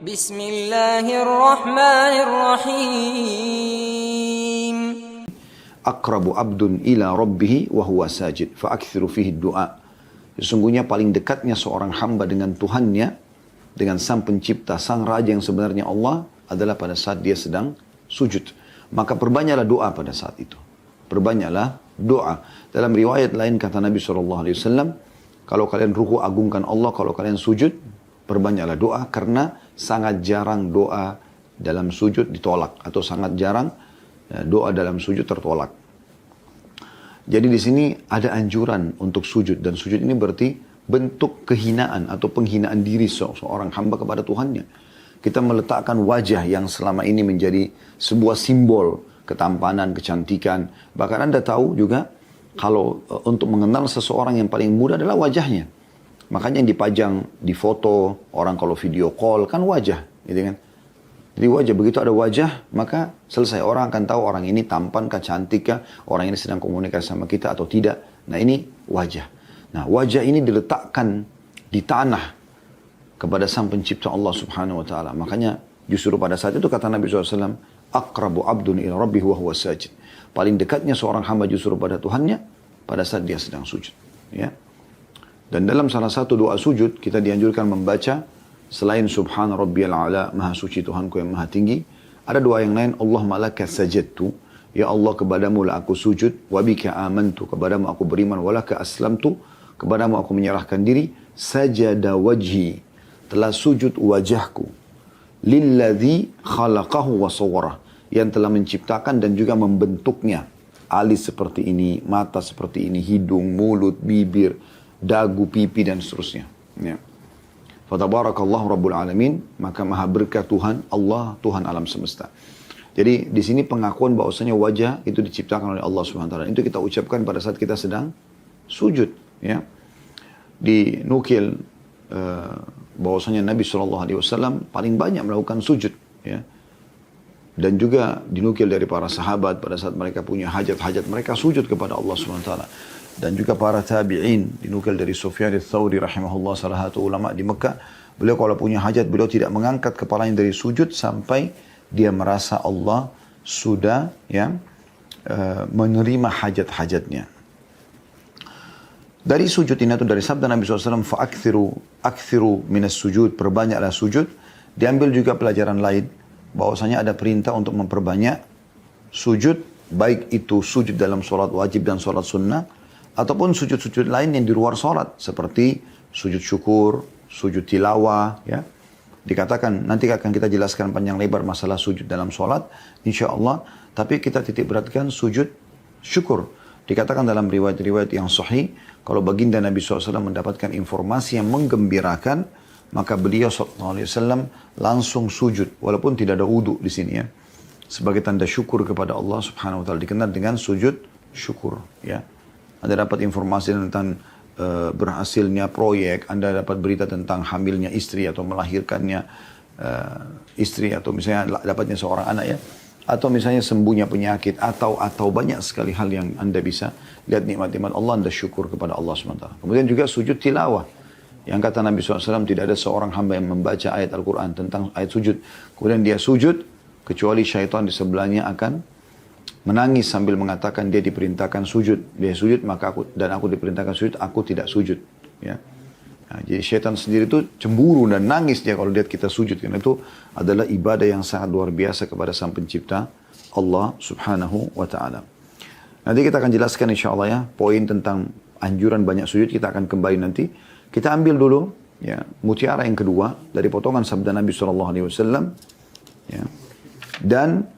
Bismillahirrahmanirrahim. Aqrabu abdun ila rabbihi wa huwa sajid fa'akthiru fihi du'a. Sesungguhnya paling dekatnya seorang hamba dengan Tuhannya, dengan sang pencipta, sang raja yang sebenarnya Allah, adalah pada saat dia sedang sujud. Maka perbanyaklah doa pada saat itu. Perbanyaklah doa. Dalam riwayat lain kata Nabi SAW, kalau kalian ruku agungkan Allah, kalau kalian sujud, perbanyaklah doa, karena sangat jarang doa dalam sujud ditolak, atau sangat jarang doa dalam sujud tertolak. Jadi di sini ada anjuran untuk sujud, dan sujud ini berarti bentuk kehinaan atau penghinaan diri seorang hamba kepada Tuhannya. Kita meletakkan wajah yang selama ini menjadi sebuah simbol ketampanan, kecantikan. Bahkan Anda tahu juga kalau untuk mengenal seseorang yang paling mudah adalah wajahnya. Makanya yang dipajang di foto orang kalau video call kan wajah, gitu kan? Jadi wajah, begitu ada wajah, maka selesai. Orang akan tahu orang ini tampan kah, cantik kah, orang ini sedang komunikasi sama kita atau tidak. Nah ini wajah. Nah wajah ini diletakkan di tanah kepada sang pencipta Allah subhanahu wa ta'ala. Makanya justru pada saat itu kata Nabi SAW, Aqrabu abdun ila rabbih wa huwa sajid. Paling dekatnya seorang hamba justru pada Tuhannya pada saat dia sedang sujud. Ya. Dan dalam salah satu doa sujud, kita dianjurkan membaca selain Subhana Rabbiyal A'la, Maha Suci Tuhanku yang Maha Tinggi, ada doa yang lain, Allahumma laka sajadtu, ya Allah kepadamu lah aku sujud, wabika amantu, kepadamu aku beriman, walaka aslamtu, kepadamu aku menyerahkan diri, sajada wajhi, telah sujud wajahku, lilladzi khalaqahu wa sawwarah, yang telah menciptakan dan juga membentuknya, alis seperti ini, mata seperti ini, hidung, mulut, bibir, dagu, pipi, dan seterusnya. Ya. Fatabarakallahu Rabbul Alamin, maka maha berkah Tuhan, Allah, Tuhan alam semesta. Jadi di sini pengakuan bahwasanya wajah itu diciptakan oleh Allah Subhanahu wa taala. Itu kita ucapkan pada saat kita sedang sujud, ya. Dinukil bahwasanya Nabi SAW paling banyak melakukan sujud, ya. Dan juga dinukil dari para sahabat pada saat mereka punya hajat-hajat, mereka sujud kepada Allah Subhanahu wa taala. Dan juga para tabi'in, dinukil dari Sufyan ats-Tsauri rahimahullah, salah satu ulama di Mekah, beliau kalau punya hajat, beliau tidak mengangkat kepalanya dari sujud sampai dia merasa Allah sudah menerima hajat-hajatnya. Dari sujud ini atau dari sabda Nabi SAW, fa'akthiru minas sujud, perbanyaklah sujud, diambil juga pelajaran lain, bahwasanya ada perintah untuk memperbanyak sujud, baik itu sujud dalam sholat wajib dan sholat sunnah, ataupun sujud-sujud lain yang di luar sholat, seperti sujud syukur, sujud tilawah, ya. Dikatakan, nanti akan kita jelaskan panjang lebar masalah sujud dalam sholat, insya Allah. Tapi kita titik beratkan sujud syukur. Dikatakan dalam riwayat-riwayat yang sahih, kalau baginda Nabi SAW mendapatkan informasi yang menggembirakan, maka beliau SAW langsung sujud, walaupun tidak ada wudu di sini, ya. Sebagai tanda syukur kepada Allah Subhanahu wa taala, dikenal dengan sujud syukur, ya. Anda dapat informasi tentang berhasilnya proyek, Anda dapat berita tentang hamilnya istri atau melahirkannya istri, atau misalnya dapatnya seorang anak, ya, atau misalnya sembuhnya penyakit, atau banyak sekali hal yang Anda bisa lihat nikmat-nikmat Allah, Anda syukur kepada Allah SWT. Kemudian juga sujud tilawah, yang kata Nabi SAW, tidak ada seorang hamba yang membaca ayat Al-Quran tentang ayat sujud, kemudian dia sujud, kecuali syaitan di sebelahnya akan menangis sambil mengatakan dia diperintahkan sujud. Dia sujud, maka aku diperintahkan sujud, aku tidak sujud. Ya. Nah, jadi syaitan sendiri itu cemburu dan nangis dia kalau lihat kita sujud. Karena itu adalah ibadah yang sangat luar biasa kepada sang pencipta Allah Subhanahu wa ta'ala. Nanti kita akan jelaskan insya Allah, ya, poin tentang anjuran banyak sujud, kita akan kembali nanti. Kita ambil dulu, ya, mutiara yang kedua dari potongan sabda Nabi SAW. Ya. Dan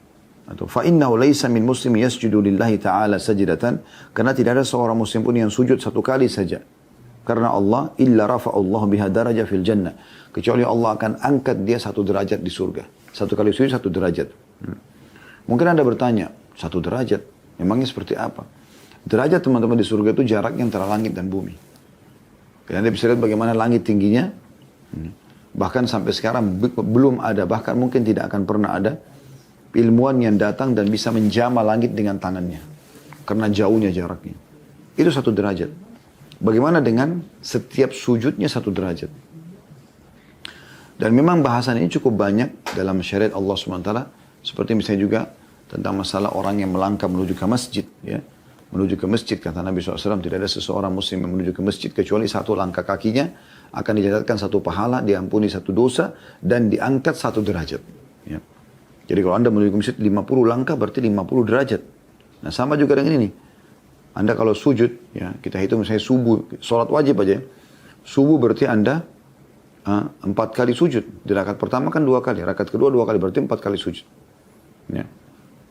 atau fa'innahu laysa min muslim yasjudu lillahi ta'ala sajdatan, karena tidak ada seorang muslim pun yang sujud satu kali saja karena Allah, illa rafa'allahu biha daraja fil jannah, kecuali Allah akan angkat dia satu derajat di surga. Satu kali sujud satu derajat. Mungkin Anda bertanya, satu derajat memangnya seperti apa? Derajat teman-teman di surga itu jaraknya antara langit dan bumi. Karena Anda bisa lihat bagaimana langit tingginya, bahkan sampai sekarang belum ada, bahkan mungkin tidak akan pernah ada ilmuwan yang datang dan bisa menjamah langit dengan tangannya. Karena jauhnya jaraknya. Itu satu derajat. Bagaimana dengan setiap sujudnya satu derajat? Dan memang bahasan ini cukup banyak dalam syariat Allah SWT. Seperti misalnya juga tentang masalah orang yang melangkah menuju ke masjid. Ya. Menuju ke masjid, kata Nabi SAW, tidak ada seseorang muslim yang menuju ke masjid kecuali satu langkah kakinya akan dicatatkan satu pahala, diampuni satu dosa, dan diangkat satu derajat. Ya. Jadi kalau Anda menuju ke masjid 50 langkah berarti 50 derajat. Nah sama juga dengan ini. Anda kalau sujud, ya kita hitung misalnya subuh, sholat wajib aja. Subuh berarti Anda 4 kali sujud. Di rakaat pertama kan 2 kali, rakaat kedua 2 kali, berarti 4 kali sujud. Ya.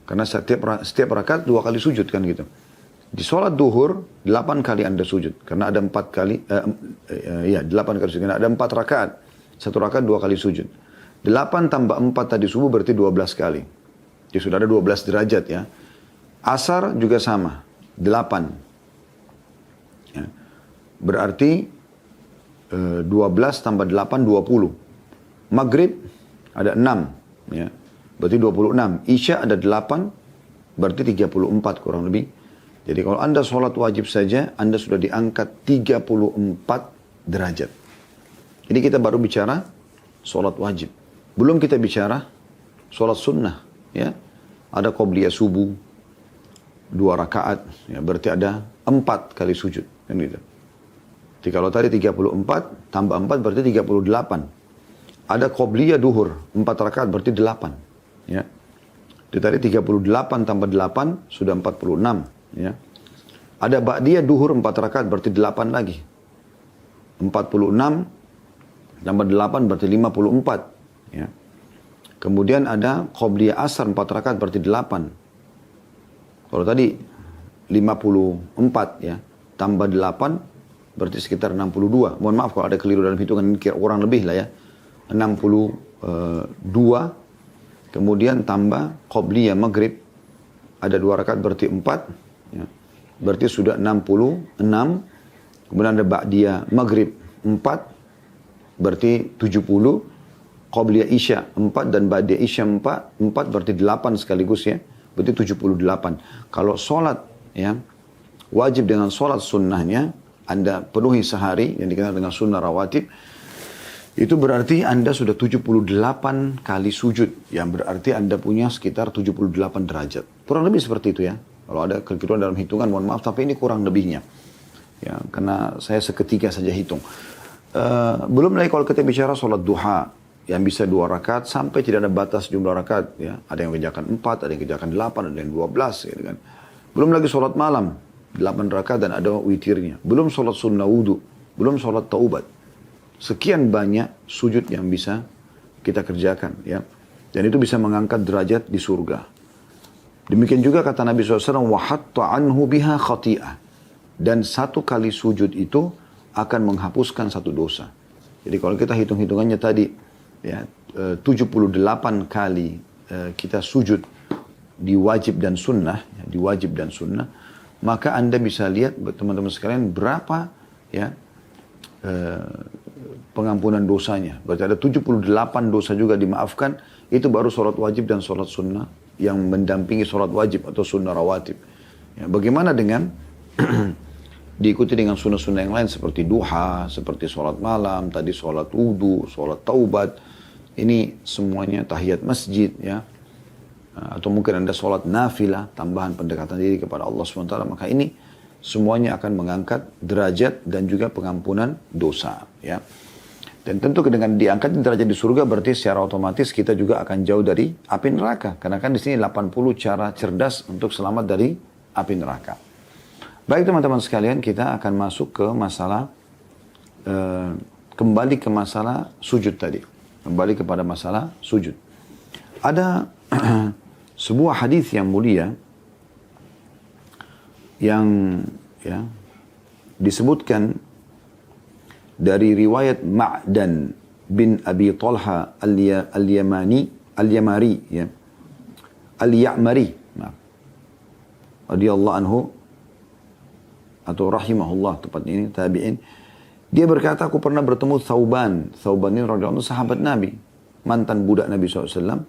Karena setiap rakaat 2 kali sujud kan gitu. Di sholat duhur 8 kali Anda sujud. Karena ada 4 kali, 8 kali sujud. Karena ada 4 rakaat. 1 rakaat 2 kali sujud. 8 tambah 4 tadi subuh berarti 12 kali. Jadi sudah ada 12 derajat ya. Asar juga sama. 8. Ya. Berarti 12 tambah 8, 20. Maghrib ada 6. Ya. Berarti 26. Isya ada 8. Berarti 34 kurang lebih. Jadi kalau Anda sholat wajib saja, Anda sudah diangkat 34 derajat. Ini kita baru bicara sholat wajib. Belum kita bicara sholat sunnah. Ya. Ada qobliyah subuh, 2 rakaat, ya, berarti ada 4 kali sujud. Kan gitu. Jadi kalau tadi 34, tambah 4 berarti 38. Ada qobliyah duhur, 4 rakaat berarti 8. Ya. Jadi tadi 38 tambah 8, sudah 46. Ya. Ada ba'diyah duhur 4 rakaat berarti 8 lagi. 46 tambah 8 berarti 54. Ya. Kemudian ada qobliyah asar 4 rakaat berarti 8. Kalau tadi 54 ya, tambah 8 berarti sekitar 62. Mohon maaf kalau ada keliru dalam hitungan ini kurang lebih lah ya. 62 kemudian tambah qobliyah maghrib ada 2 rakaat berarti 4 ya. Berarti sudah 66. Kemudian ada ba'diyah maghrib 4 berarti 70. Qobliyah isya 4 dan ba'diyah isya 4 berarti 8 sekaligus ya. Berarti 78. Kalau sholat ya wajib dengan sholat sunnahnya Anda penuhi sehari yang dikenal dengan sunnah rawatib, itu berarti Anda sudah 78 kali sujud, yang berarti Anda punya sekitar 78 derajat. Kurang lebih seperti itu ya. Kalau ada kekeliruan dalam hitungan, mohon maaf, tapi ini kurang lebihnya. Ya, karena saya seketika saja hitung. Belum lagi kalau kita bicara sholat duha, yang bisa 2 rakaat sampai tidak ada batas jumlah rakaat. Ya. Ada yang kerjakan 4, ada yang kerjakan 8, ada yang 12. Gitu kan. Belum lagi sholat malam, 8 rakaat dan ada witirnya. Belum sholat sunnah wudu, belum sholat taubat. Sekian banyak sujud yang bisa kita kerjakan. Ya. Dan itu bisa mengangkat derajat di surga. Demikian juga kata Nabi SAW, وَحَطَّ عَنْهُ بِهَا خَطِيئَةً. Dan 1 kali sujud itu akan menghapuskan 1 dosa. Jadi kalau kita hitung-hitungannya tadi, ya, 78 kali kita sujud di wajib dan sunnah, ya, di wajib dan sunnah, maka Anda bisa lihat teman-teman sekalian berapa ya pengampunan dosanya. Berarti ada 78 dosa juga dimaafkan, itu baru sholat wajib dan sholat sunnah yang mendampingi sholat wajib atau sunnah rawatib. Ya, bagaimana dengan diikuti dengan sunnah-sunnah yang lain seperti duha, seperti sholat malam, tadi sholat wudu, sholat taubat. Ini semuanya tahiyat masjid ya. Atau mungkin Anda sholat nafilah, tambahan pendekatan diri kepada Allah SWT. Maka ini semuanya akan mengangkat derajat dan juga pengampunan dosa ya. Dan tentu dengan diangkat derajat di surga berarti secara otomatis kita juga akan jauh dari api neraka. Karena kan di sini 80 cara cerdas untuk selamat dari api neraka. Baik teman-teman sekalian, kita akan masuk ke masalah, kembali ke masalah sujud tadi. Kembali kepada masalah sujud. Ada sebuah hadis yang mulia yang ya, disebutkan dari riwayat Ma'dan bin Abi Talha al-Yamari ya. Al-Ya'mari radhiyallahu anhu atau rahimahullah tepatnya ini tabi'in. Dia berkata, aku pernah bertemu Thauban. Thauban ini radhiyallahu anhu sahabat Nabi, mantan budak Nabi SAW.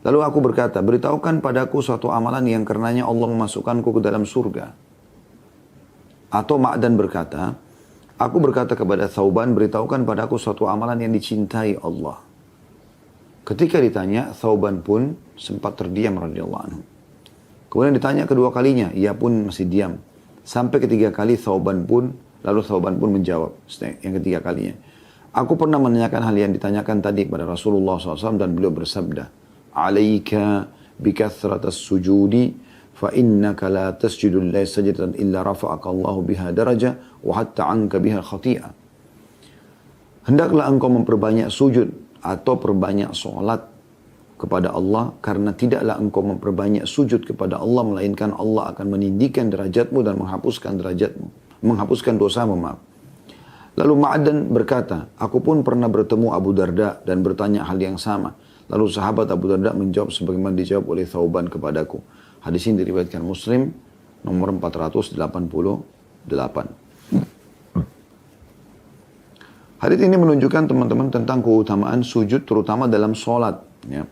Lalu aku berkata, beritahukan padaku suatu amalan yang karenanya Allah memasukkanku ke dalam surga. Atau Ma'dan berkata, aku berkata kepada Thauban, beritahukan padaku suatu amalan yang dicintai Allah. Ketika ditanya, Thauban pun sempat terdiam radhiyallahu anhu. Kemudian ditanya kedua kalinya, ia pun masih diam. Sampai ketiga kali Thauban pun menjawab. Yang ketiga kalinya. Aku pernah menanyakan hal yang ditanyakan tadi kepada Rasulullah SAW dan beliau bersabda, Alaika bikathratas sujudi, fa innaka la tasjudu lillahi sajdatan illa rafa'aka Allahu biha daraja, wa hatta anka biha khati'ah. Hendaklah engkau memperbanyak sujud atau perbanyak solat kepada Allah, karena tidaklah engkau memperbanyak sujud kepada Allah, melainkan Allah akan meninggikan derajatmu dan menghapuskan dosamu, maaf. Lalu Ma'dan berkata, aku pun pernah bertemu Abu Darda dan bertanya hal yang sama. Lalu sahabat Abu Darda menjawab sebagaimana dijawab oleh Thauban kepadaku. Hadis ini diriwayatkan Muslim nomor 488. Hadis ini menunjukkan teman-teman tentang keutamaan sujud terutama dalam sholat. Ya.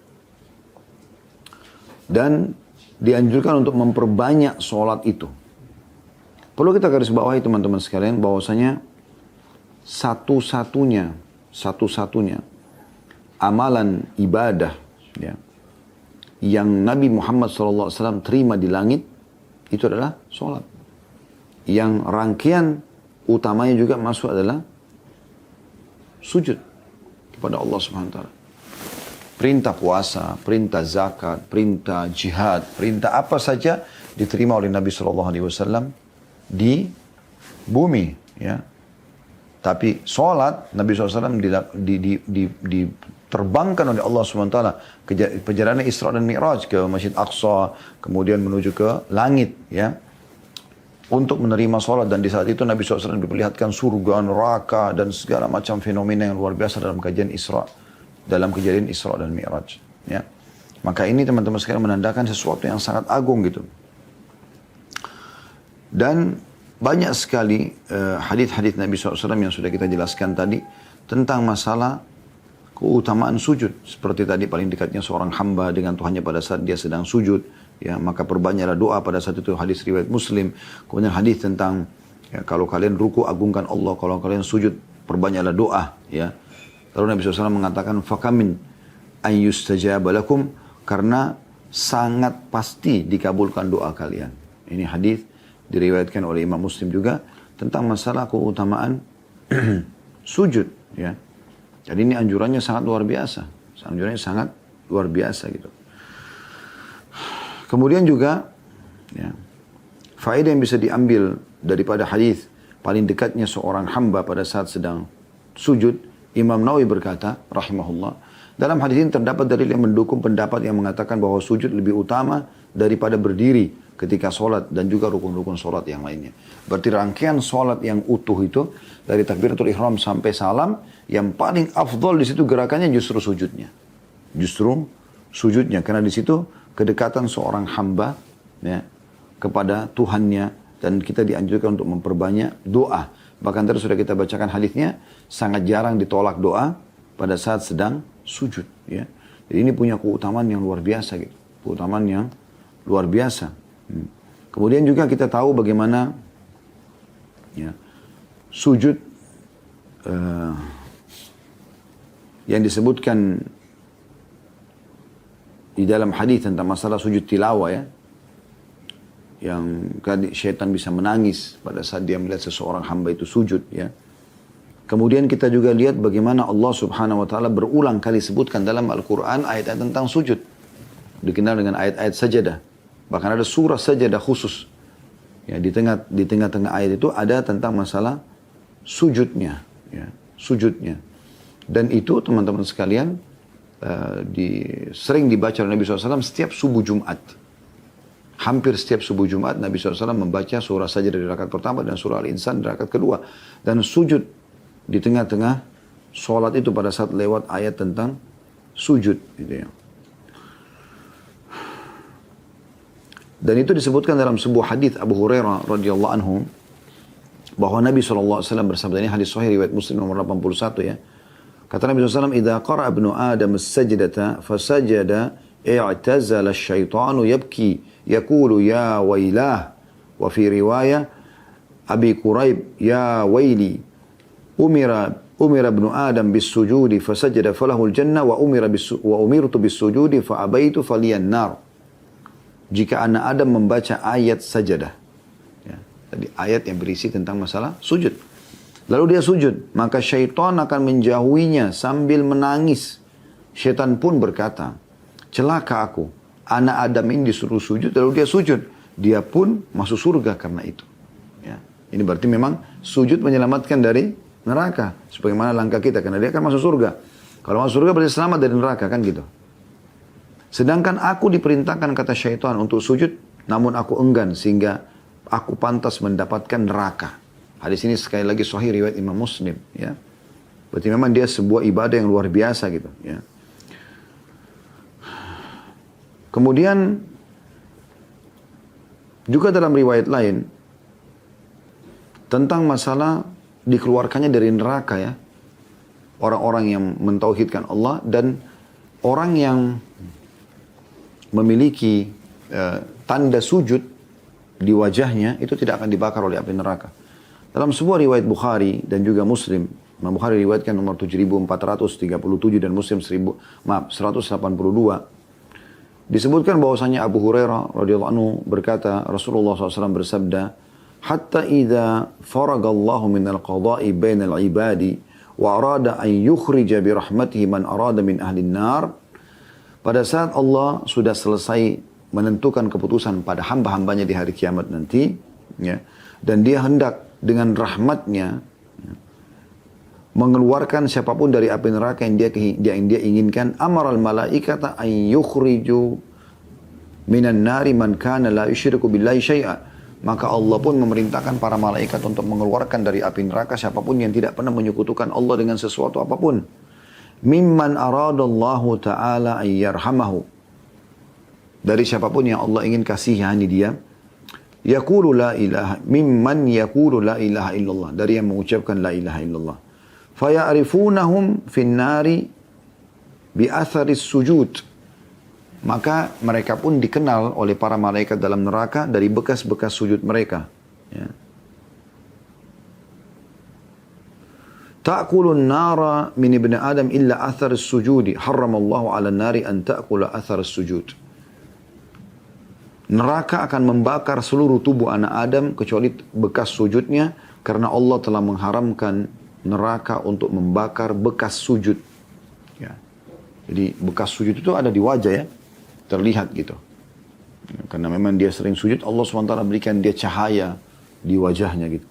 Dan dianjurkan untuk memperbanyak sholat itu. Perlu kita garis bawahi teman-teman sekalian bahwasanya satu-satunya amalan ibadah ya, yang Nabi Muhammad SAW terima di langit itu adalah sholat. Yang rangkaian utamanya juga masuk adalah sujud kepada Allah Subhanahu wa taala. Perintah puasa, perintah zakat, perintah jihad, perintah apa saja diterima oleh Nabi SAW di bumi ya. Tapi sholat Nabi SAW diterbangkan oleh Allah SWT ke perjalanan Isra dan Mi'raj ke Masjid Aqsa, kemudian menuju ke langit ya, untuk menerima sholat. Dan di saat itu Nabi SAW diperlihatkan surga, neraka dan segala macam fenomena yang luar biasa dalam kejadian Isra dan Mi'raj ya. Maka ini teman-teman sekalian menandakan sesuatu yang sangat agung gitu. Dan banyak sekali hadis-hadis Nabi SAW yang sudah kita jelaskan tadi tentang masalah keutamaan sujud. Seperti tadi paling dekatnya seorang hamba dengan Tuhannya pada saat dia sedang sujud. Ya, maka perbanyaklah doa pada saat itu, hadis riwayat Muslim. Kemudian hadis tentang ya, kalau kalian ruku agungkan Allah, kalau kalian sujud perbanyaklah doa. Ya. Lalu Nabi SAW mengatakan, fakamin ayyustajaba lakum, karena sangat pasti dikabulkan doa kalian. Ini hadis diriwayatkan oleh Imam Muslim juga tentang masalah keutamaan sujud ya. Jadi ini anjurannya sangat luar biasa. Anjurannya sangat luar biasa gitu. Kemudian juga ya, faedah yang bisa diambil daripada hadis paling dekatnya seorang hamba pada saat sedang sujud, Imam Nawawi berkata rahimahullah, dalam hadis ini terdapat dalil yang mendukung pendapat yang mengatakan bahwa sujud lebih utama daripada berdiri ketika sholat dan juga rukun-rukun sholat yang lainnya. Berarti rangkaian sholat yang utuh itu dari takbiratul ihram sampai salam, yang paling afdol di situ gerakannya justru sujudnya. Justru sujudnya, karena di situ kedekatan seorang hamba ya, kepada Tuhannya, dan kita dianjurkan untuk memperbanyak doa. Bahkan tadi sudah kita bacakan hadisnya, sangat jarang ditolak doa pada saat sedang sujud ya. Jadi ini punya keutamaan yang luar biasa gitu. Keutamaan yang luar biasa. Kemudian juga kita tahu bagaimana ya, sujud yang disebutkan di dalam hadis tentang masalah sujud tilawah ya, yang syaitan bisa menangis pada saat dia melihat seseorang hamba itu sujud ya. Kemudian kita juga lihat bagaimana Allah Subhanahu wa taala berulang kali sebutkan dalam Al-Qur'an ayat-ayat tentang sujud, dikenal dengan ayat-ayat sajadah. Bahkan ada surah sajadah khusus. Ya, di tengah-tengah ayat itu ada tentang masalah sujudnya. Ya, sujudnya. Dan itu teman-teman sekalian sering dibaca oleh Nabi SAW setiap subuh Jumat. Hampir setiap subuh Jumat Nabi SAW membaca surah sajadah di rakaat pertama dan surah Al-Insan di rakaat kedua. Dan sujud di tengah-tengah sholat itu pada saat lewat ayat tentang sujud. Gitu ya. Dan itu disebutkan dalam sebuah hadis Abu Hurairah radhiyallahu anhu bahwa Nabi SAW bersabda, ini hadis sahih riwayat Muslim nomor 81 ya. Kata Nabi SAW, "Idza qara'a ibnu Adam as-sajdata fasajada i'tazala asy-syaitanu yabki yaqulu ya wailah." Wa fi riwayah Abi Quraib, "Ya waili umira umira ibnu Adam bis sujudi fasajada falahul jannah wa umirtu bis sujudi fa abaitu faliyan nar. Jika anak Adam membaca ayat sajadah, ya, tadi ayat yang berisi tentang masalah sujud, lalu dia sujud, maka syaitan akan menjauhinya sambil menangis. Syaitan pun berkata, celaka aku, anak Adam ini disuruh sujud lalu dia sujud, dia pun masuk surga karena itu. Ya. Ini berarti memang sujud menyelamatkan dari neraka, sebagaimana langkah kita, karena dia akan masuk surga. Kalau masuk surga berarti selamat dari neraka, kan gitu. Sedangkan aku diperintahkan, kata syaitan, untuk sujud, namun aku enggan sehingga aku pantas mendapatkan neraka. Hadis ini sekali lagi sahih riwayat Imam Muslim. Ya. Berarti memang dia sebuah ibadah yang luar biasa gitu. Ya. Kemudian juga dalam riwayat lain tentang masalah dikeluarkannya dari neraka, ya, orang-orang yang mentauhidkan Allah dan orang yang memiliki tanda sujud di wajahnya itu tidak akan dibakar oleh api neraka. Dalam sebuah riwayat Bukhari dan juga Muslim, Imam Bukhari riwayatkan nomor 7437 dan Muslim 182, disebutkan bahwasanya Abu Hurairah radhiyallahu anhu berkata, Rasulullah SAW bersabda, hatta idza faragallahu minal qada'i bainal ibadi wa arada an yukhrija bi rahmatihi man arada min ahli nar. Pada saat Allah sudah selesai menentukan keputusan pada hamba-hambanya di hari kiamat nanti, ya, dan dia hendak dengan rahmatnya, ya, mengeluarkan siapapun dari api neraka yang dia inginkan, amaral malaikata an yukhriju minan nari man kana la yusyriku billahi syai'a. Maka Allah pun memerintahkan para malaikat untuk mengeluarkan dari api neraka siapapun yang tidak pernah menyekutukan Allah dengan sesuatu apapun. Mimman aradallahu ta'ala ayyarhamahu. Dari siapapun yang Allah ingin kasihani dia. Yaqulu la ilaha. Mimman yaqulu la ilaha illallah. Dari yang mengucapkan la ilaha illallah. Faya'rifunahum finnari bi'atharis sujud. Maka mereka pun dikenal oleh para malaikat dalam neraka dari bekas-bekas sujud mereka. Ya. Ta'kulun nara min ibni Adam illa athar sujudi. Harramallahu ala nari an ta'kula athar sujud. Neraka akan membakar seluruh tubuh anak Adam kecuali bekas sujudnya, karena Allah telah mengharamkan neraka untuk membakar bekas sujud. Ya. Jadi bekas sujud itu ada di wajah, ya, terlihat gitu. Karena memang dia sering sujud, Allah SWT berikan dia cahaya di wajahnya gitu.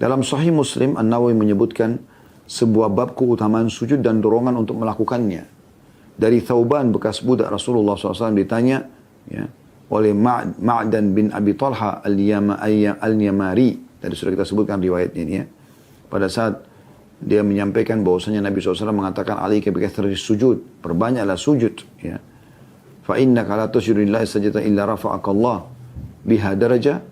Dalam Sahih Muslim, An-Nawawi menyebutkan sebuah bab keutamaan sujud dan dorongan untuk melakukannya. Dari Thauban, bekas budak Rasulullah SAW, ditanya, ya, oleh Ma'dan bin Abi Talha al-Yamari. Tadi sudah kita sebutkan riwayatnya ini, ya. Pada saat dia menyampaikan bahwasanya Nabi SAW mengatakan, alaika bikathrati sujud, perbanyaklah sujud, ya. Fa innaka la tusjudu lillahi sajdatan illa rafa'akallah biha darajah.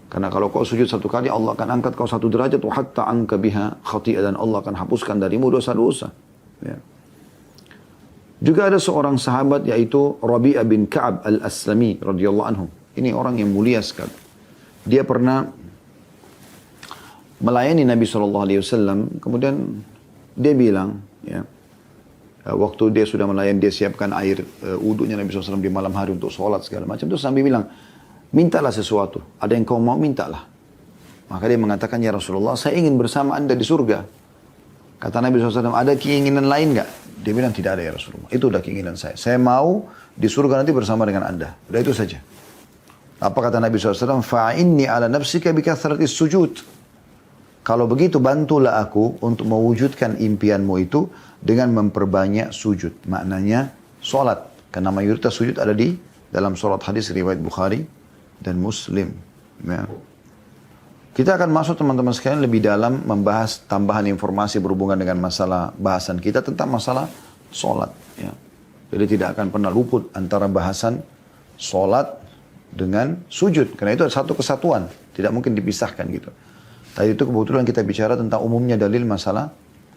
Karena kalau kau sujud satu kali, Allah akan angkat kau satu derajat, hatta angka biha khati'ah, dan Allah akan hapuskan darimu dosa-dosa. Ya. Juga ada seorang sahabat yaitu Rabi'ah bin Ka'ab al-Aslami radhiyallahu anhu. Ini orang yang mulia sekali. Dia pernah melayani Nabi SAW, kemudian dia bilang, ya, waktu dia sudah melayani, dia siapkan air wudhunya Nabi SAW di malam hari untuk sholat segala macam. Terus Nabi bilang, mintalah sesuatu, ada yang kau mau mintalah. Maka dia mengatakan, ya Rasulullah, saya ingin bersama anda di surga. Kata Nabi SAW, ada keinginan lain enggak? Dia bilang, tidak ada ya Rasulullah, itu udah keinginan saya. Saya mau di surga nanti bersama dengan anda. Udah itu saja. Apa kata Nabi SAW? Fa'inni ala nafsika bikathratis sujud. Kalau begitu, bantulah aku untuk mewujudkan impianmu itu dengan memperbanyak sujud. Maknanya, sholat. Karena mayoritas sujud ada di dalam sholat hadis riwayat Bukhari dan Muslim. Ya. Kita akan masuk teman-teman sekalian lebih dalam membahas tambahan informasi berhubungan dengan masalah bahasan kita tentang masalah sholat. Ya. Jadi tidak akan pernah luput antara bahasan sholat dengan sujud. Karena itu ada satu kesatuan. Tidak mungkin dipisahkan gitu. Tadi itu kebetulan kita bicara tentang umumnya dalil masalah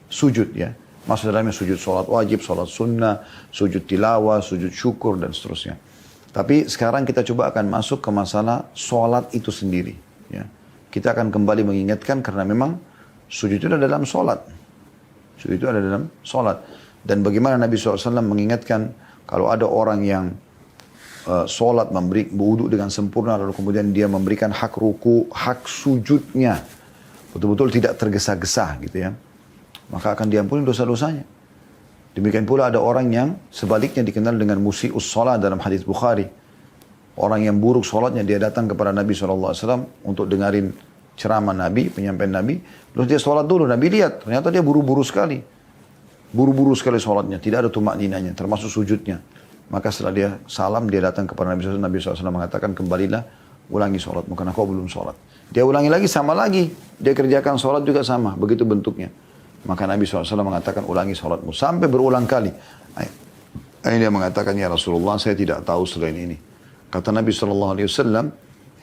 sujud, ya. Maksud dalamnya sujud sholat wajib, sholat sunnah, sujud tilawah, sujud syukur, dan seterusnya. Tapi sekarang kita coba akan masuk ke masalah sholat itu sendiri. Ya. Kita akan kembali mengingatkan karena memang sujud itu ada dalam sholat. Sujud itu ada dalam sholat. Dan bagaimana Nabi SAW mengingatkan kalau ada orang yang sholat memberi wudu dengan sempurna lalu kemudian dia memberikan hak ruku, hak sujudnya betul-betul tidak tergesa-gesa gitu ya, maka akan diampuni dosa-dosanya. Demikian pula ada orang yang sebaliknya dikenal dengan musi'us sholat dalam hadis Bukhari. Orang yang buruk sholatnya, dia datang kepada Nabi SAW untuk dengarin ceramah Nabi, penyampaian Nabi. Terus dia sholat dulu, Nabi lihat ternyata dia buru-buru sekali. Buru-buru sekali sholatnya, tidak ada tumak ninanya, termasuk sujudnya. Maka setelah dia salam, dia datang kepada Nabi SAW. Nabi SAW mengatakan, kembalilah, ulangi sholatmu karena kau belum sholat. Dia ulangi lagi, sama lagi. Dia kerjakan sholat juga sama, begitu bentuknya. Maka Nabi SAW mengatakan, ulangi sholatmu. Sampai berulang kali. Ini dia mengatakan, ya Rasulullah, saya tidak tahu selain ini. Kata Nabi SAW,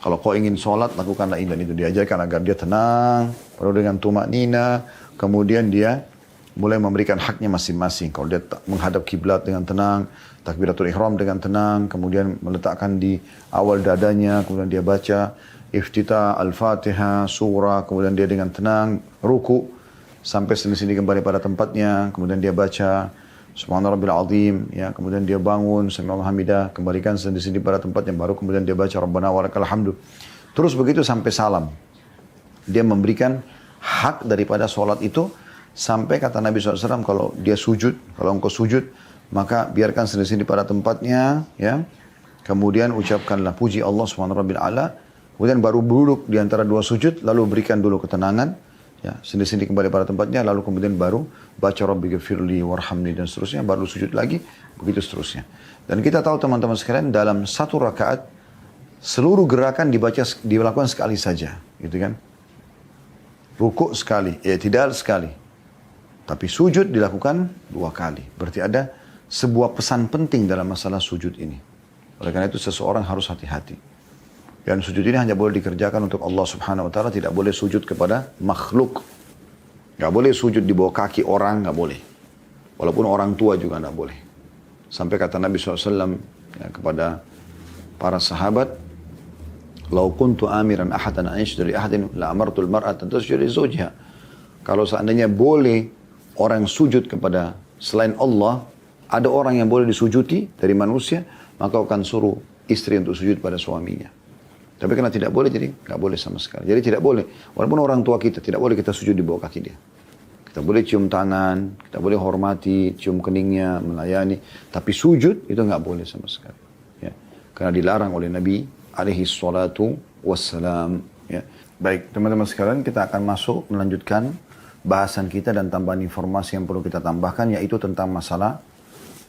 kalau kau ingin sholat, lakukanlah ini dan itu. Diajarkan agar dia tenang, penuh dengan tumak nina. Kemudian dia mulai memberikan haknya masing-masing. Kalau dia menghadap kiblat dengan tenang, takbiratul ihram dengan tenang, kemudian meletakkan di awal dadanya, kemudian dia baca iftitah, al-fatihah, surah, kemudian dia dengan tenang, ruku, sampai sini-sini kembali pada tempatnya, kemudian dia baca Subhana Rabbil Azim, ya, kemudian dia bangun, Sami'allahu hamidah, kembalikan sini-sini pada tempatnya, baru kemudian dia baca Rabbana walakal hamdu. Terus begitu sampai salam. Dia memberikan hak daripada sholat itu, sampai kata Nabi SAW, kalau dia sujud, kalau engkau sujud, maka biarkan sini-sini pada tempatnya, ya. Kemudian ucapkanlah puji Allah Subhanahu Rabbil A'la, kemudian baru duduk di antara dua sujud, lalu berikan dulu ketenangan, ya, sini-sini kembali pada tempatnya, lalu kemudian baru baca Rabbighfirli warhamni dan seterusnya, baru sujud lagi, begitu seterusnya. Dan kita tahu teman-teman sekalian, dalam satu rakaat seluruh gerakan dilakukan sekali saja, gitu kan? Rukuk sekali, i'tidal sekali. Tapi sujud dilakukan 2 kali. Berarti ada sebuah pesan penting dalam masalah sujud ini. Oleh karena itu seseorang harus hati-hati. Dan sujud ini hanya boleh dikerjakan untuk Allah Subhanahu wa Ta'ala, tidak boleh sujud kepada makhluk. Gak boleh sujud di bawah kaki orang, gak boleh. Walaupun orang tua juga gak boleh. Sampai kata Nabi SAW ya, kepada para sahabat, "Lau kuntu amiran ahadan an yasjuda li ahadin la amartul mar'ata tasjuda li zawjiha." Kalau seandainya boleh orang sujud kepada selain Allah, ada orang yang boleh disujudi dari manusia, maka akan suruh istri untuk sujud pada suaminya. Tapi karena tidak boleh, jadi nggak boleh sama sekali. Jadi tidak boleh, walaupun orang tua kita, tidak boleh kita sujud di bawah kaki dia. Kita boleh cium tangan, kita boleh hormati, cium keningnya, melayani. Tapi sujud itu nggak boleh sama sekali. Ya. Karena dilarang oleh Nabi alaihi salatu wassalam. Ya. Baik, teman-teman sekalian, kita akan masuk melanjutkan bahasan kita dan tambahan informasi yang perlu kita tambahkan, yaitu tentang masalah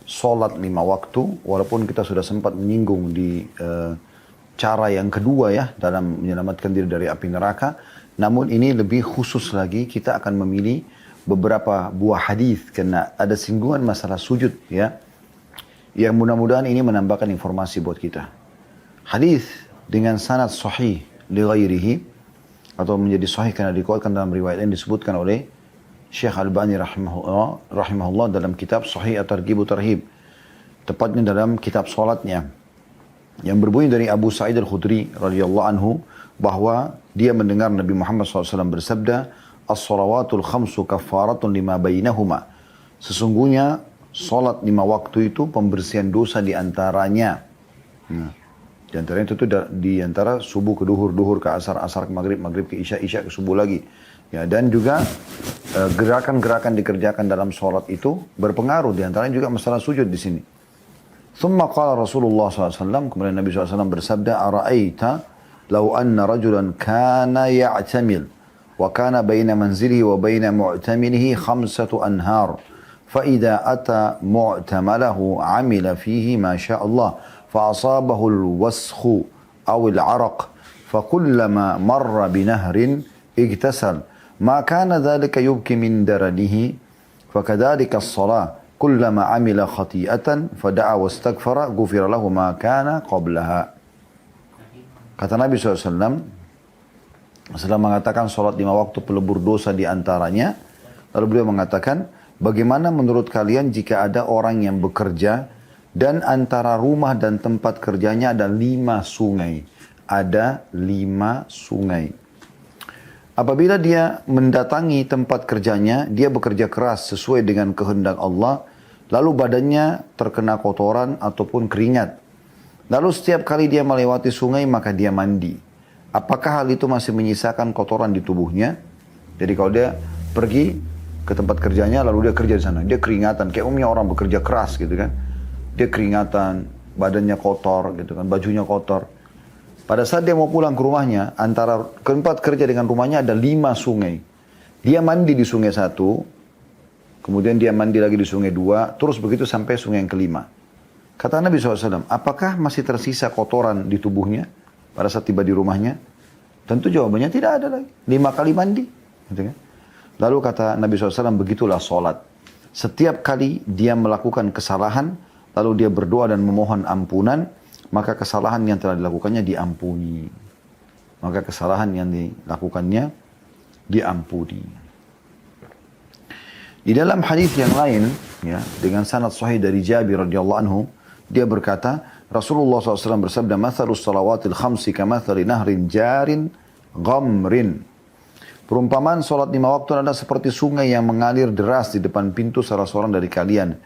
sholat 5 waktu. Walaupun kita sudah sempat menyinggung di cara yang kedua ya, dalam menyelamatkan diri dari api neraka. Namun ini lebih khusus lagi, kita akan memilih beberapa buah hadis karena ada singgungan masalah sujud ya, yang mudah-mudahan ini menambahkan informasi buat kita. Hadis dengan sanad sahih li ghairihi, atau menjadi sahih karena dikuatkan dalam riwayat yang disebutkan oleh Syekh Albani rahimahullah dalam kitab Sahih At-Targhib Tarhib, tepatnya dalam kitab salatnya, yang berbunyi dari Abu Sa'id Al-Khudri radhiyallahu anhu bahwa dia mendengar Nabi Muhammad SAW bersabda, "As-salawatul khamsu kaffaratun lima bainahuma." Sesungguhnya salat 5 waktu itu pembersihan dosa di antaranya. Di antaranya itu di antara subuh ke duhur, duhur ke asar, asar ke maghrib, maghrib ke isya, isya ke subuh lagi. Ya, dan juga gerakan-gerakan dikerjakan dalam sholat itu berpengaruh. Di antaranya juga masalah sujud di sini. Thumma qala Rasulullah SAW, kemudian Nabi SAW bersabda, "Ara'aita law anna rajulan kana ya'tamil wa kana baina manzilihi wa baina mu'tamilihi 5 anhar. فإذا أتى معتمله عمل فيه ما شاء الله فأصابه الوسخ أو العرق فكلما مر بنهر اغتسل ما كان ذلك يبكي من درنه فكذلك الصلاة كلما عمل خطيئة فدعا واستغفر غفر له ما كان قبلها." Kata Nabi SAW, setelah mengatakan salat 5 waktu pelebur dosa di antaranya, lalu beliau mengatakan, bagaimana menurut kalian jika ada orang yang bekerja dan antara rumah dan tempat kerjanya ada 5 sungai. Ada 5 sungai. Apabila dia mendatangi tempat kerjanya, dia bekerja keras sesuai dengan kehendak Allah, lalu badannya terkena kotoran ataupun keringat. Lalu setiap kali dia melewati sungai, maka dia mandi. Apakah hal itu masih menyisakan kotoran di tubuhnya? Jadi kalau dia pergi ke tempat kerjanya, lalu dia kerja di sana, dia keringatan. Kayak umumnya orang bekerja keras gitu kan. Dia keringatan, badannya kotor gitu kan, bajunya kotor. Pada saat dia mau pulang ke rumahnya, antara tempat kerja dengan rumahnya ada 5 sungai. Dia mandi di sungai 1, kemudian dia mandi lagi di sungai 2, terus begitu sampai sungai yang kelima. Kata Nabi SAW, apakah masih tersisa kotoran di tubuhnya pada saat tiba di rumahnya? Tentu jawabannya tidak ada lagi. 5 kali mandi. Gitu kan? Lalu kata Nabi SAW, begitulah sholat. Setiap kali dia melakukan kesalahan, lalu dia berdoa dan memohon ampunan, maka kesalahan yang telah dilakukannya diampuni. Maka kesalahan yang dilakukannya diampuni. Di dalam hadis yang lain, ya, dengan sanad sahih dari Jabir radhiyallahu anhu, dia berkata, Rasulullah SAW bersabda, "Mathalus salawatil khamsi kamathali nahrin jarin ghamrin." Perumpamaan solat 5 waktu adalah seperti sungai yang mengalir deras di depan pintu salah seorang dari kalian.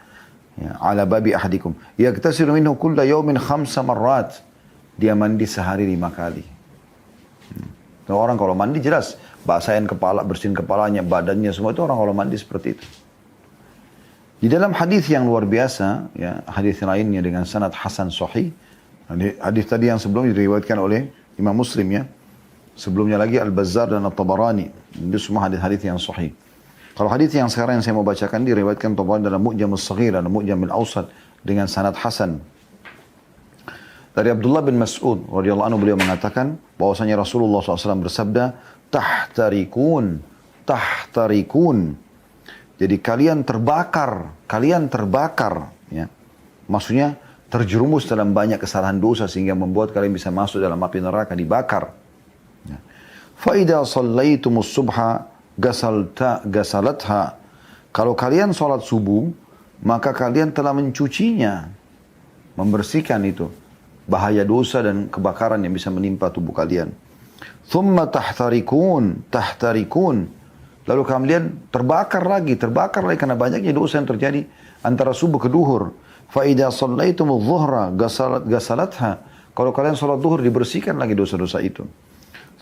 Ya, ala babi ahadikum. Yaktasilu minhu kulla yawmin 5 marrat. Dia mandi sehari 5 kali. Orang kalau mandi jelas, basahin kepala, bersihin kepalanya, badannya, semua itu orang kalau mandi seperti itu. Di dalam hadis yang luar biasa, ya, hadis lainnya dengan sanad hasan sahih. Hadis tadi yang sebelum diriwayatkan oleh Imam Muslim, ya. Sebelumnya lagi Al-Bazzar dan At-Tabarani. Itu semua hadis-hadis yang sahih. Kalau hadis yang sekarang yang saya mau bacakan diriwayatkan Tabarani dalam Mu'jam As-Saghir dan Mu'jam Al-Awsat dengan sanad hasan. Dari Abdullah bin Mas'ud radhiyallahu anhu, beliau mengatakan bahwasanya Rasulullah SAW bersabda, tahtarikun, tahtarikun. Jadi kalian terbakar, ya. Maksudnya terjerumus dalam banyak kesalahan dosa sehingga membuat kalian bisa masuk dalam api neraka, dibakar. Ya. Fa idza shallaitumus subha gasalatha. Kalau kalian sholat subuh, maka kalian telah mencucinya, membersihkan itu bahaya dosa dan kebakaran yang bisa menimpa tubuh kalian. Thumma tahtarikun. Lalu kalian terbakar lagi karena banyaknya dosa yang terjadi antara subuh ke duhur. Fa idza shallaitumudz dhuhra gasalatha. Kalau kalian sholat duhur, dibersihkan lagi dosa-dosa itu.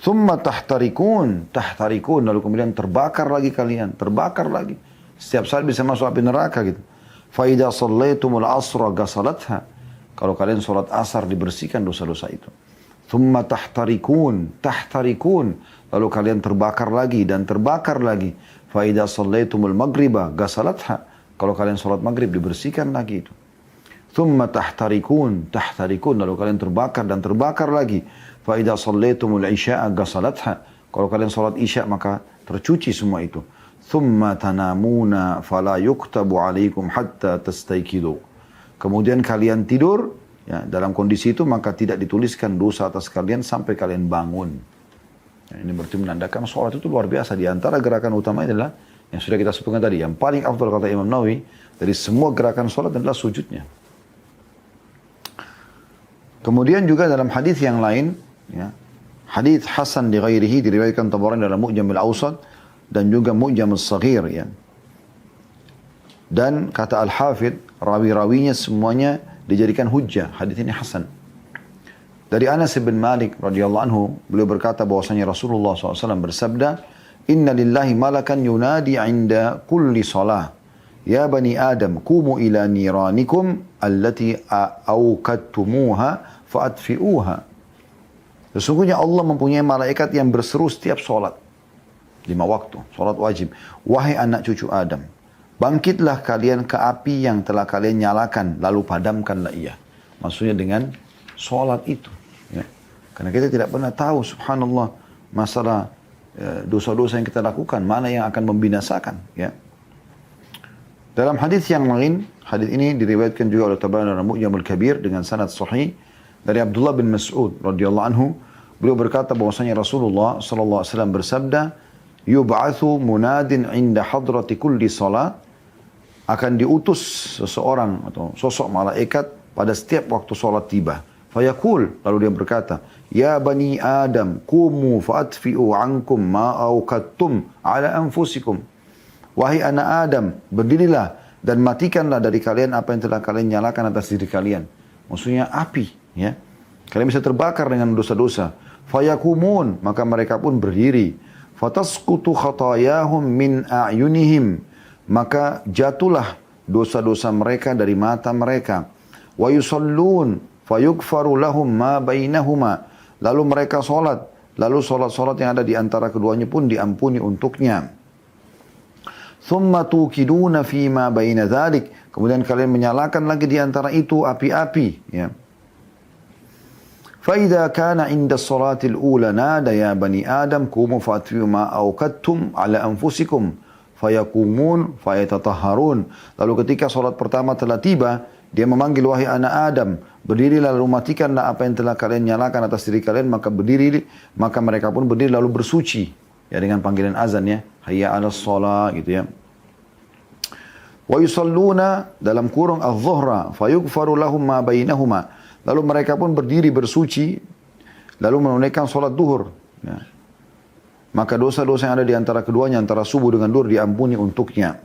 Thumma tahtarikun, lalu kemudian terbakar lagi kalian, terbakar lagi. Setiap saat bisa masuk api neraka gitu. Fa idza shallaitumul asra gasalatha. Kalau kalian sholat asar, dibersihkan dosa-dosa itu. Thumma tahtarikun, lalu kalian terbakar lagi dan terbakar lagi. Fa idza shallaitumul maghriba gasalatha. Kalau kalian sholat maghrib, dibersihkan lagi itu. Thumma tahtarikun, lalu kalian terbakar dan terbakar lagi. Fa idza shallaitumul isya'a gasalatha. Kalau kalian salat isya, maka tercuci semua itu. Thumma tanamuna fala yuktabu alaikum hatta tastayqidu. Kemudian kalian tidur, ya, dalam kondisi itu maka tidak dituliskan dosa atas kalian sampai kalian bangun. Ya, ini berarti menandakan salat itu luar biasa. Di antara gerakan utama adalah yang sudah kita sebutkan tadi, yang paling afdal kata Imam Nawawi dari semua gerakan salat adalah sujudnya. Kemudian juga dalam hadis yang lain, ya, hadis hasan di ghairihi diriwayatkan Tabarani dalam Mu'jam Al-Awsat dan juga Mu'jam As-Saghir, ya. Dan kata Al-Hafidh, rawi-rawinya semuanya dijadikan hujjah. Hadis ini hasan. Dari Anas bin Malik radhiyallahu anhu, beliau berkata bahwasanya Rasulullah SAW bersabda, "Inna lillahi malakan yunadi 'inda kulli salah. Ya bani Adam, qumu ila niranikum allati awqadtumuha fa'atfi'uha." Sesungguhnya Allah mempunyai malaikat yang berseru setiap sholat. 5 waktu, sholat wajib. Wahai anak cucu Adam, bangkitlah kalian ke api yang telah kalian nyalakan, lalu padamkanlah ia. Maksudnya dengan sholat itu. Ya. Karena kita tidak pernah tahu, subhanallah, masalah dosa-dosa yang kita lakukan, mana yang akan membinasakan. Ya. Dalam hadis yang lain, hadis ini diriwayatkan juga oleh Tabarani dalam Mu'jamul Kabir dengan sanad sahih dari Abdullah bin Mas'ud radhiyallahu anhu. Beliau berkata bahwasanya Rasulullah sallallahu alaihi wasallam bersabda, "Yub'atsu munadin 'inda hadrati kulli salat." Akan diutus seseorang atau sosok malaikat pada setiap waktu salat tiba. Fayaqul, lalu dia berkata, ya bani Adam, kumu fa'atfi'u ankum ma'auqattum ala anfusikum. Wahai anak Adam, berdirilah dan matikanlah dari kalian apa yang telah kalian nyalakan atas diri kalian. Maksudnya api, ya. Kalian bisa terbakar dengan dosa-dosa. Fayakumun, maka mereka pun berdiri. Fatasqutu khatayahum min a'yunihim, maka jatuhlah dosa-dosa mereka dari mata mereka. Wa yusallun fayughfaru lahum ma bainahuma, lalu mereka salat, lalu salat-salat yang ada di antara keduanya pun diampuni untuknya. Thumma tuqiduna fima baina dzalik, kemudian kalian menyalakan lagi di antara itu api-api, ya. Fa idza kana 'inda as-salati al-ula nada ya bani Adam qumu fa'atfi'u ma awqadtum 'ala anfusikum fayaqumun fayatatahharun. Lalu ketika salat pertama telah tiba, dia memanggil wahai anak Adam, berdirilah lalu matikanlah apa yang telah kalian nyalakan atas diri kalian, maka berdiri, maka mereka pun berdiri lalu bersuci. Ya, dengan panggilan azan, ya, hayya 'alas shalah, gitu, ya. Wa yusalluna, dalam kurung adh-dhuhra fayughfaru lahum ma bainahuma, lalu mereka pun berdiri bersuci lalu menunaikan salat duhur, ya. Maka dosa-dosa yang ada di antara keduanya, antara subuh dengan duhur, diampuni untuknya.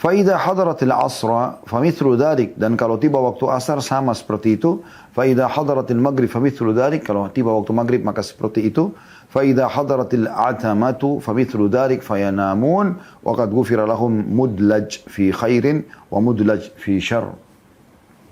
Faidah hadaratil asra famithlu dzalik, dan kalau tiba waktu asar sama seperti itu. Faidah hadaratil maghrib famithlu dzalik, kalau tiba waktu maghrib maka seperti itu. Faidah hadaratil atamatu famithlu dzalik fayanamun wa qad ghufira lahum mudlaj fi khairin wa mudlaj fi syarr.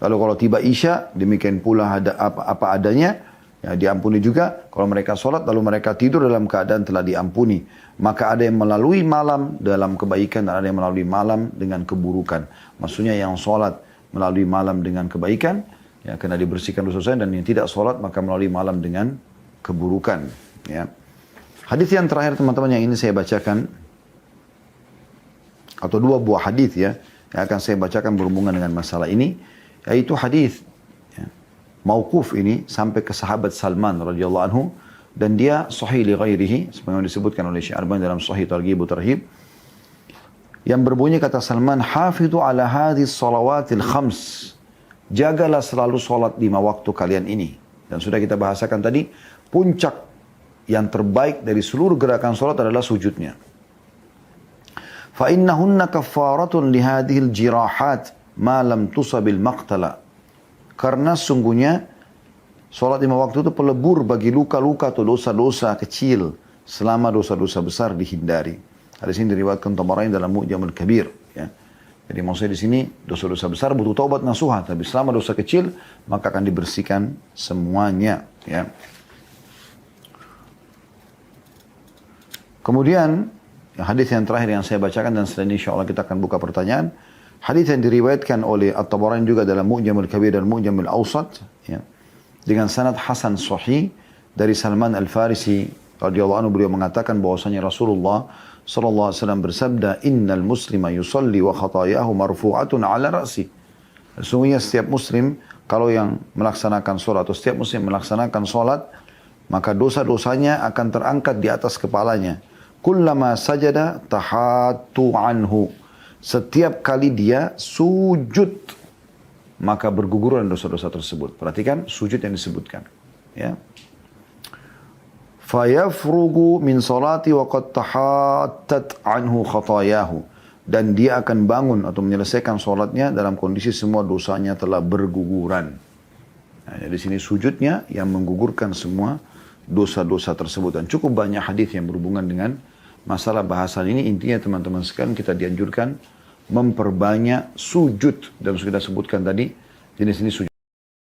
Lalu kalau tiba isya, demikian pula ada apa adanya, ya, diampuni juga. Kalau mereka sholat lalu mereka tidur dalam keadaan telah diampuni. Maka ada yang melalui malam dalam kebaikan dan ada yang melalui malam dengan keburukan. Maksudnya yang sholat melalui malam dengan kebaikan, ya, kena dibersihkan dosa-dosa, dan yang tidak sholat maka melalui malam dengan keburukan, ya. Hadis yang terakhir teman-teman yang ini saya bacakan, atau dua buah hadis, ya, yang akan saya bacakan berhubungan dengan masalah ini, yaitu hadis, ya, mauquf ini sampai ke sahabat Salman radhiyallahu anhu, dan dia sahih li ghairihi, sebagaimana disebutkan oleh Syekh Albani dalam Sahih Targhib wa Tarhib, yang berbunyi kata Salman, hafidhu ala hadhis salawatil khams, jagalah selalu salat 5 waktu kalian ini. Dan sudah kita bahasakan tadi, puncak yang terbaik dari seluruh gerakan salat adalah sujudnya. Fa innahunna kaffaratun li hadhil jirahat ma lam tusabil maqtala, karena sungguhnya salat 5 waktu itu pelebur bagi luka-luka atau dosa-dosa kecil selama dosa-dosa besar dihindari. Hadis ini diriwayatkan Tabarani dalam Mu'jamul Kabir, ya. Jadi maksudnya di sini dosa-dosa besar butuh taubat nasuha, tapi selama dosa kecil maka akan dibersihkan semuanya, ya. Kemudian hadis yang terakhir yang saya bacakan, dan setelah ini insyaallah kita akan buka pertanyaan. Hadis yang diriwayatkan oleh At-Tabarani juga dalam Mu'jamul Kabir dan Mu'jamul Awsat, ya, dengan sanad hasan sahih dari Salman Al-Farisi radhiyallahu anhu, beliau mengatakan bahwasanya Rasulullah sallallahu alaihi wasallam bersabda, innal muslima yusalli wa khatayahu marfu'atun ala ra'si. Sesungguhnya setiap muslim kalau yang melaksanakan salat, atau setiap muslim melaksanakan salat, maka dosa-dosanya akan terangkat di atas kepalanya. Kullama sajada tahatu anhu. Setiap kali dia sujud, maka berguguran dosa-dosa tersebut. Perhatikan sujud yang disebutkan, ya. Fayafrugu min salati wa qad tahattat anhu khatayahu, dan dia akan bangun atau menyelesaikan salatnya dalam kondisi semua dosanya telah berguguran. Nah, di sini sujudnya yang menggugurkan semua dosa-dosa tersebut, dan cukup banyak hadis yang berhubungan dengan masalah bahasan ini. Intinya teman-teman sekalian, kita dianjurkan memperbanyak sujud, dan sudah sebutkan tadi jenis ini sujud